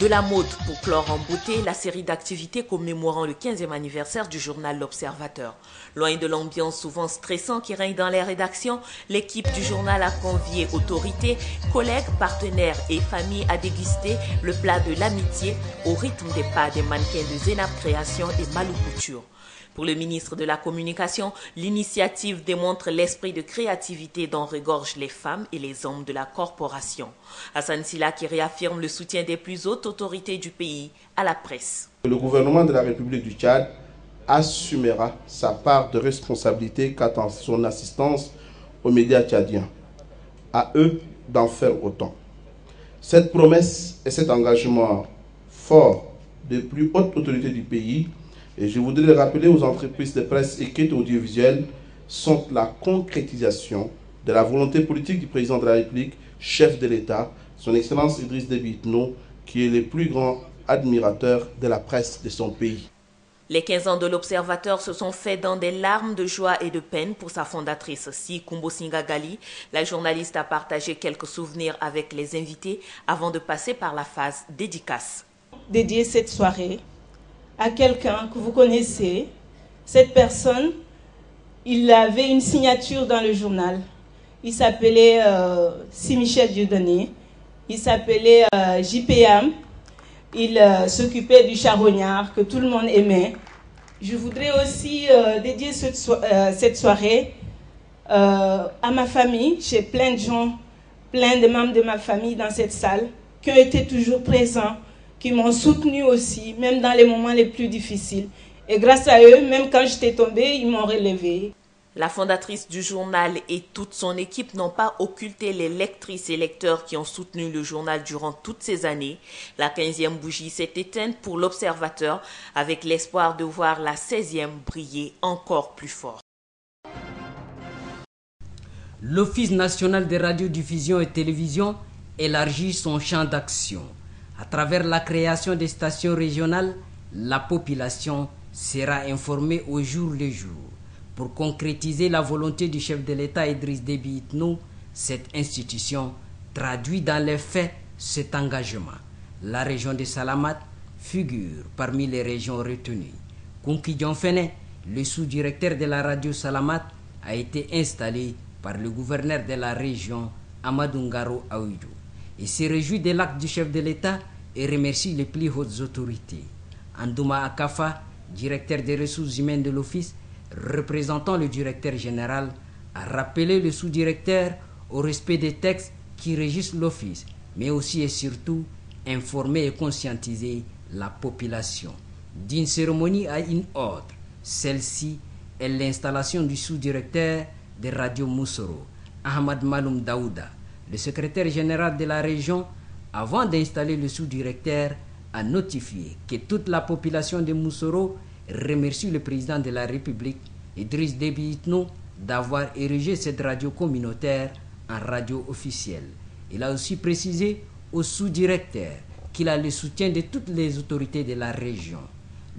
De la mode pour clore en beauté la série d'activités commémorant le 15e anniversaire du journal L'Observateur. Loin de l'ambiance souvent stressante qui règne dans les rédactions, l'équipe du journal a convié autorités, collègues, partenaires et familles à déguster le plat de l'amitié au rythme des pas des mannequins de Zénab Création et Malou Couture. Pour le ministre de la Communication, l'initiative démontre l'esprit de créativité dont regorgent les femmes et les hommes de la corporation. Hassan Silla qui réaffirme le soutien des plus hautes autorités du pays à la presse. Le gouvernement de la République du Tchad assumera sa part de responsabilité quant à son assistance aux médias tchadiens. À eux d'en faire autant. Cette promesse et cet engagement fort des plus hautes autorités du pays, et je voudrais le rappeler aux entreprises de presse écrite et audiovisuelle, sont la concrétisation de la volonté politique du président de la République, chef de l'État, son Excellence Idriss Déby Itno, qui est le plus grand admirateur de la presse de son pays. Les 15 ans de l'Observateur se sont faits dans des larmes de joie et de peine pour sa fondatrice, Si Kumbo Singagali. La journaliste a partagé quelques souvenirs avec les invités avant de passer par la phase dédicace. Dédier cette soirée à quelqu'un que vous connaissez. Cette personne, il avait une signature dans le journal. Il s'appelait Michel Dieudonné. Il s'appelait JPM. Il s'occupait du charognard que tout le monde aimait. Je voudrais aussi dédier cette soirée à ma famille. J'ai plein de gens, plein de membres de ma famille dans cette salle qui ont été toujours présents, qui m'ont soutenu aussi, même dans les moments les plus difficiles. Et grâce à eux, même quand j'étais tombée, ils m'ont relevée. La fondatrice du journal et toute son équipe n'ont pas occulté les lectrices et lecteurs qui ont soutenu le journal durant toutes ces années. La 15e bougie s'est éteinte pour l'Observateur avec l'espoir de voir la 16e briller encore plus fort. L'Office national de radiodiffusion et télévision élargit son champ d'action. À travers la création des stations régionales, la population sera informée au jour le jour. Pour concrétiser la volonté du chef de l'État Idriss Déby Itno, cette institution traduit dans les faits cet engagement. La région de Salamat figure parmi les régions retenues. Kunki Dionfene, le sous-directeur de la radio Salamat, a été installé par le gouverneur de la région, Amadou Ngaro Aouidou. Il se réjouit de l'acte du chef de l'État et remercie les plus hautes autorités. Andouma Akafa, directeur des ressources humaines de l'Office, représentant le directeur général, a rappelé le sous-directeur au respect des textes qui régissent l'Office, mais aussi et surtout informer et conscientiser la population. D'une cérémonie à une autre, celle-ci est l'installation du sous-directeur de Radio Moussoro, Ahmad Maloum Daouda. Le secrétaire général de la région, avant d'installer le sous-directeur, a notifié que toute la population de Moussoro remercie le président de la République, Idriss Déby Itno, d'avoir érigé cette radio communautaire en radio officielle. Il a aussi précisé au sous-directeur qu'il a le soutien de toutes les autorités de la région.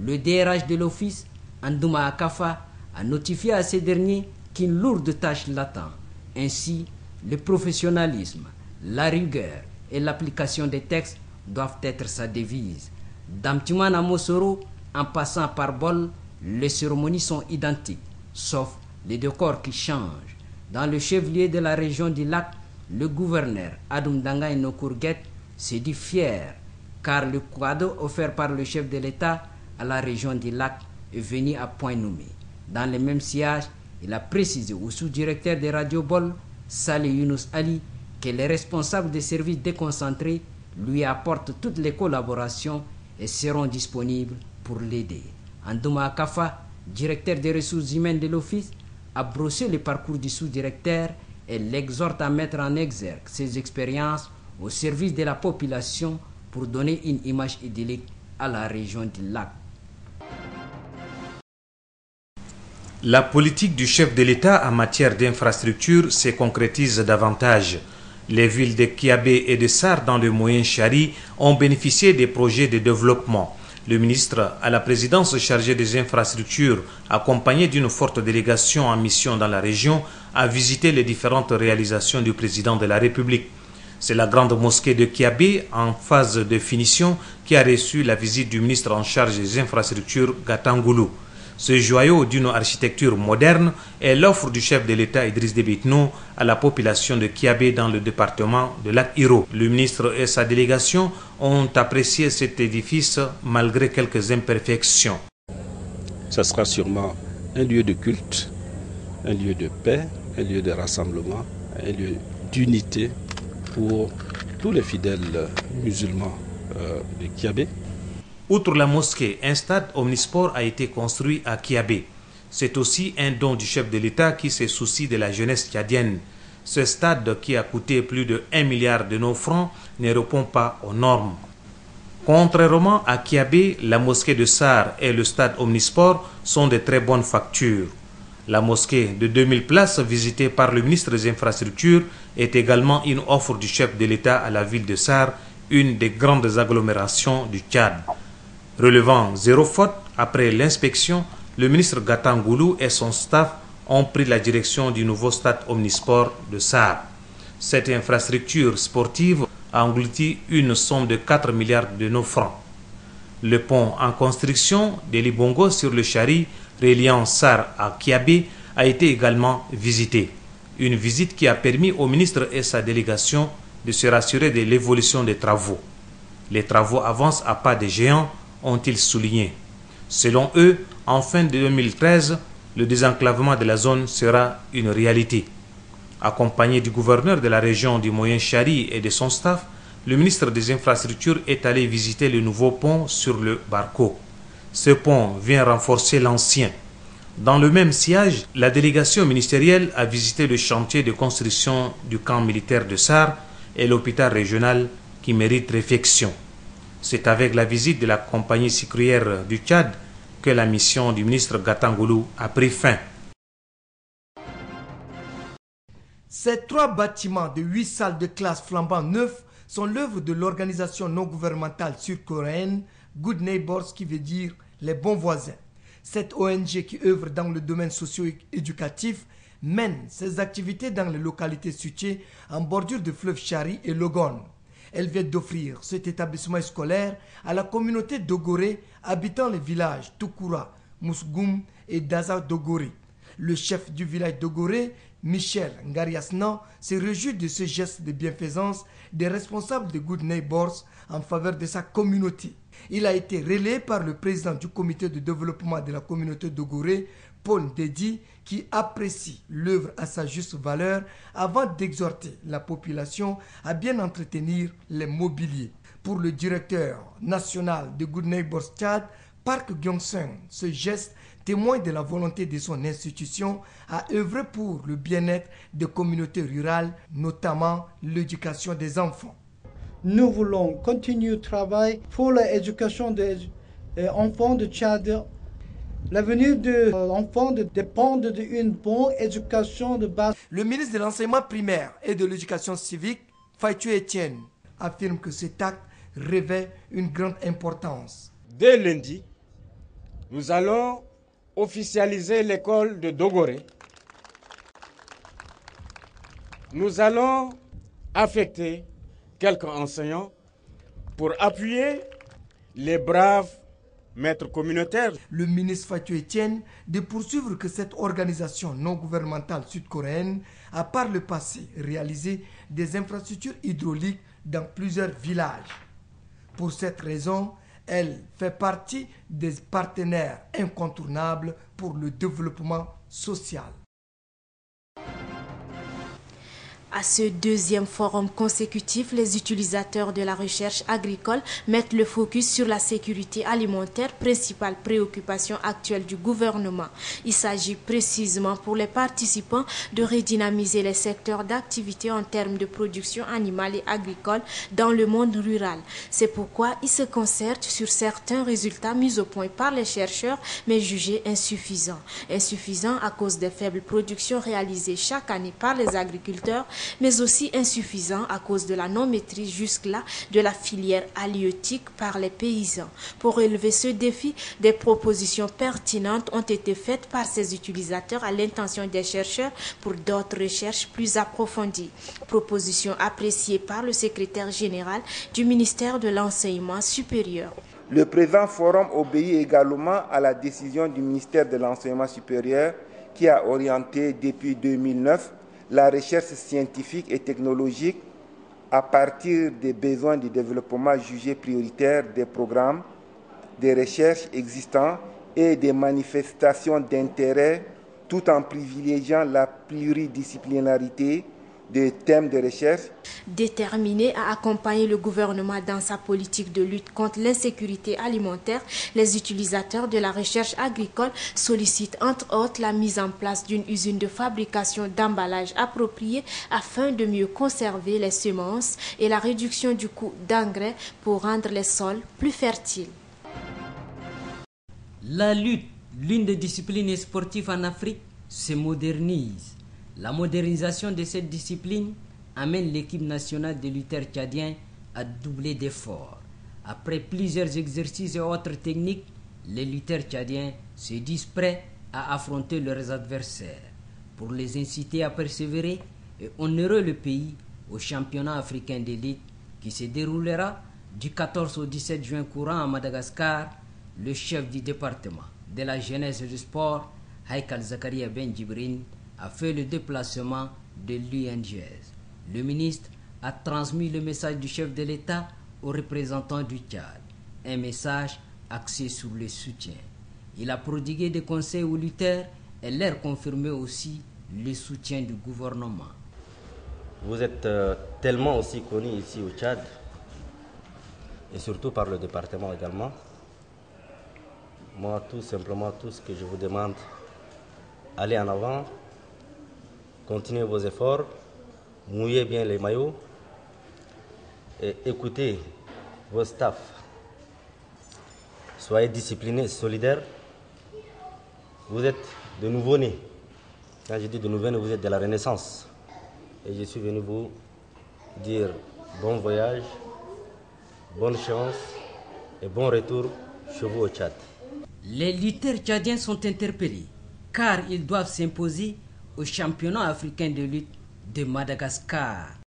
Le DRH de l'Office, Andouma Akafa, a notifié à ces derniers qu'une lourde tâche l'attend. Ainsi, le professionnalisme, la rigueur et l'application des textes doivent être sa devise. D'Amtiman à Moussoro, en passant par Bol, les cérémonies sont identiques, sauf les décors qui changent. Dans le chef-lieu de la région du lac, le gouverneur Adoum Dangay Nokourguet s'est dit fier, car le cadeau offert par le chef de l'État à la région du lac est venu à point nommé. Dans le même sillage, il a précisé au sous-directeur de Radio Bol, Saleh Younous Ali, que les responsables des services déconcentrés lui apportent toutes les collaborations et seront disponibles pour l'aider. Andouma Akafa, directeur des ressources humaines de l'Office, a brossé le parcours du sous-directeur et l'exhorte à mettre en exergue ses expériences au service de la population pour donner une image idyllique à la région du lac. La politique du chef de l'État en matière d'infrastructure se concrétise davantage. Les villes de Kiabé et de Sar dans le Moyen Chari ont bénéficié des projets de développement. Le ministre à la présidence chargé des infrastructures, accompagné d'une forte délégation en mission dans la région, a visité les différentes réalisations du président de la République. C'est la grande mosquée de Kiabé, en phase de finition, qui a reçu la visite du ministre en charge des infrastructures, Gatangoulou. Ce joyau d'une architecture moderne est l'offre du chef de l'État Idriss Déby Itno à la population de Kiabé dans le département de Lac-Iro. Le ministre et sa délégation ont apprécié cet édifice malgré quelques imperfections. Ce sera sûrement un lieu de culte, un lieu de paix, un lieu de rassemblement, un lieu d'unité pour tous les fidèles musulmans de Kiabé. Outre la mosquée, un stade omnisport a été construit à Kiabé. C'est aussi un don du chef de l'État qui se soucie de la jeunesse tchadienne. Ce stade, qui a coûté plus de 1 milliard de nos francs, ne répond pas aux normes. Contrairement à Kiabé, la mosquée de Sar et le stade omnisport sont de très bonnes factures. La mosquée de 2000 places visitée par le ministre des Infrastructures est également une offre du chef de l'État à la ville de Sar, une des grandes agglomérations du Tchad. Relevant zéro faute, après l'inspection, le ministre Gatangoulou et son staff ont pris la direction du nouveau stade omnisport de Sar. Cette infrastructure sportive a englouti une somme de 4 milliards de nos francs. Le pont en construction de Libongo sur le Chari, reliant Sar à Kiabé, a été également visité. Une visite qui a permis au ministre et sa délégation de se rassurer de l'évolution des travaux. Les travaux avancent à pas de géant, ont-ils souligné. Selon eux, en fin 2013, le désenclavement de la zone sera une réalité. Accompagné du gouverneur de la région du Moyen-Chari et de son staff, le ministre des Infrastructures est allé visiter le nouveau pont sur le Barco. Ce pont vient renforcer l'ancien. Dans le même sillage, la délégation ministérielle a visité le chantier de construction du camp militaire de Sar et l'hôpital régional qui mérite réflexion. C'est avec la visite de la compagnie sucrière du Tchad que la mission du ministre Gatangoulou a pris fin. Ces 3 bâtiments de 8 salles de classe flambant neufs sont l'œuvre de l'organisation non gouvernementale sud-coréenne Good Neighbors, qui veut dire les bons voisins. Cette ONG qui œuvre dans le domaine socio-éducatif mène ses activités dans les localités situées en bordure de fleuve Chari et Logon. Elle vient d'offrir cet établissement scolaire à la communauté Dogoré habitant les villages Tukura, Mousgoum et Daza Dogoré. Le chef du village Dogoré, Michel Ngariasnan, se réjouit de ce geste de bienfaisance des responsables de Good Neighbors en faveur de sa communauté. Il a été relayé par le président du comité de développement de la communauté Dogoré, Paul Dedi, qui apprécie l'œuvre à sa juste valeur avant d'exhorter la population à bien entretenir les mobiliers. Pour le directeur national de Good Neighbors Tchad, Park Gyeong-seung, ce geste témoigne de la volonté de son institution à œuvrer pour le bien-être des communautés rurales, notamment l'éducation des enfants. Nous voulons continuer le travail pour l'éducation des enfants de Tchad. L'avenir de l'enfant dépend d'une bonne éducation de base. Le ministre de l'enseignement primaire et de l'éducation civique, Faïtou Etienne, affirme que cet acte revêt une grande importance. Dès lundi, nous allons officialiser l'école de Dogoré. Nous allons affecter quelques enseignants pour appuyer les braves maîtres communautaires. Le ministre Faïtou Etienne de poursuivre que cette organisation non gouvernementale sud-coréenne a par le passé réalisé des infrastructures hydrauliques dans plusieurs villages. Pour cette raison, elle fait partie des partenaires incontournables pour le développement social. À ce deuxième forum consécutif, les utilisateurs de la recherche agricole mettent le focus sur la sécurité alimentaire, principale préoccupation actuelle du gouvernement. Il s'agit précisément pour les participants de redynamiser les secteurs d'activité en termes de production animale et agricole dans le monde rural. C'est pourquoi ils se concertent sur certains résultats mis au point par les chercheurs, mais jugés insuffisants. Insuffisants à cause des faibles productions réalisées chaque année par les agriculteurs mais aussi insuffisant à cause de la non-maîtrise jusque-là de la filière halieutique par les paysans. Pour relever ce défi, des propositions pertinentes ont été faites par ces utilisateurs à l'intention des chercheurs pour d'autres recherches plus approfondies. Propositions appréciées par le secrétaire général du ministère de l'Enseignement supérieur. Le présent forum obéit également à la décision du ministère de l'Enseignement supérieur qui a orienté depuis 2009 la recherche scientifique et technologique à partir des besoins du développement jugés prioritaires des programmes, des recherches existants et des manifestations d'intérêt tout en privilégiant la pluridisciplinarité des thèmes de recherche. Déterminés à accompagner le gouvernement dans sa politique de lutte contre l'insécurité alimentaire, les utilisateurs de la recherche agricole sollicitent entre autres la mise en place d'une usine de fabrication d'emballages appropriés afin de mieux conserver les semences et la réduction du coût d'engrais pour rendre les sols plus fertiles. La lutte, l'une des disciplines sportives en Afrique, se modernise. La modernisation de cette discipline amène l'équipe nationale de lutteurs tchadiens à doubler d'efforts. Après plusieurs exercices et autres techniques, les lutteurs tchadiens se disent prêts à affronter leurs adversaires. Pour les inciter à persévérer et honorer le pays au championnat africain d'élite qui se déroulera du 14 au 17 juin courant à Madagascar, le chef du département de la jeunesse et du sport, Haïkal Zakaria Ben Djibrine, a fait le déplacement de l'UNGS. Le ministre a transmis le message du chef de l'État aux représentants du Tchad, un message axé sur le soutien. Il a prodigué des conseils aux lutteurs et leur confirmé aussi le soutien du gouvernement. Vous êtes tellement aussi connu ici au Tchad, et surtout par le département également. Moi, tout simplement, tout ce que je vous demande, allez en avant, continuez vos efforts, mouillez bien les maillots et écoutez vos staffs. Soyez disciplinés, solidaires. Vous êtes de nouveau-nés. Quand je dis de nouveau-nés, vous êtes de la Renaissance. Et je suis venu vous dire bon voyage, bonne chance et bon retour chez vous au Tchad. Les lutteurs tchadiens sont interpellés car ils doivent s'imposer au championnat africain de lutte de Madagascar.